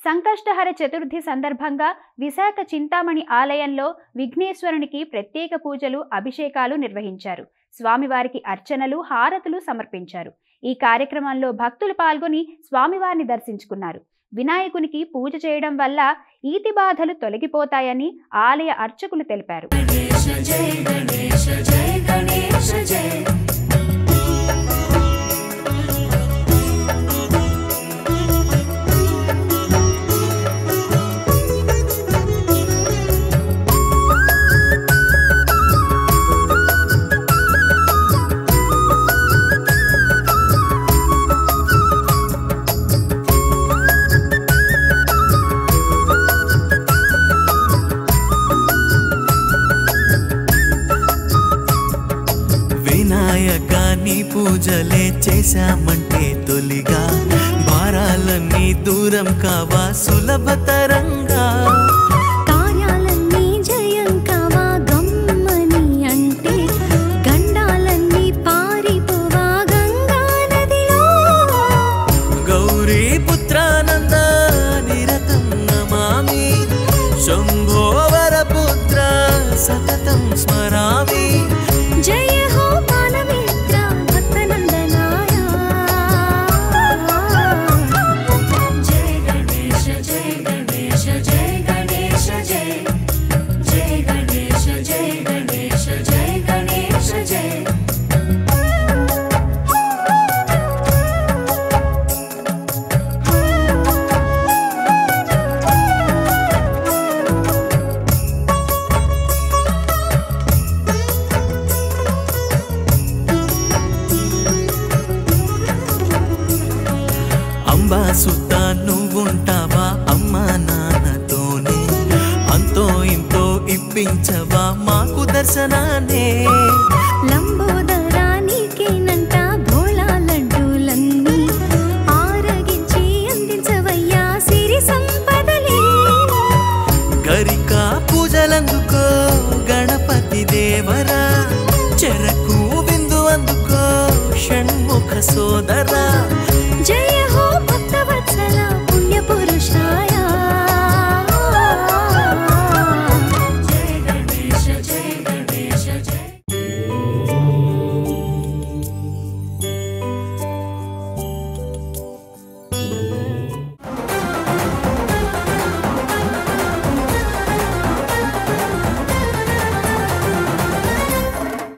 సంకష్టహర చతుర్థి సందర్భంగా విశాఖ చింతామణి ఆలయంలో విఘ్నేశ్వరునికి ప్రత్యేక పూజలు, అభిషేకాలు నిర్వహించారు. స్వామివారికి అర్చనలు, హారతులు సమర్పించారు. ఈ కార్యక్రమంలో భక్తులు పాల్గొని స్వామివారిని దర్శించుకున్నారు. వినాయకునికి పూజ చేయడం వల్ల ఈతి బాధలు తొలగిపోతాయని ఆలయ అర్చకులు తెలిపారు. వినాయకాన్ని పూజలే చేశామంటే తొలిగా భారాలన్నీ దూరం కావా సులభతరంగా, కార్యాలన్నీ జయం కావా గమ్మని అంటే గండాలన్నీ పారిపోవా గంగా నదిలో. గౌరీ పుత్రానంద నిరతం నమామి, శంభోవర పుత్ర సతతం స్మరామి. జయ హో బాలమిత్ర భక్తనందనాయ. జయ గణేశ జయ గణేశ జయ గణేశ జయ జయ గణేశ జయ గణేశ జయ గణేశ జయ. అంబా సుతా నువ్వుంటావా అమ్మా నాన్నతోనే, అంతో ఇంతో ఇప్పించవా మాకు దర్శనానే. లంబోదరానికేనంట భోళా లడ్డూలన్నీ ఆరగించి అందించవయ్యా సిరి సంపదలే. గరికా పూజలందుకో గణపతి దేవరా, చెరకు విందు అందుకో షణ్ముఖ సోదరా. జయ హో భక్తవత్సల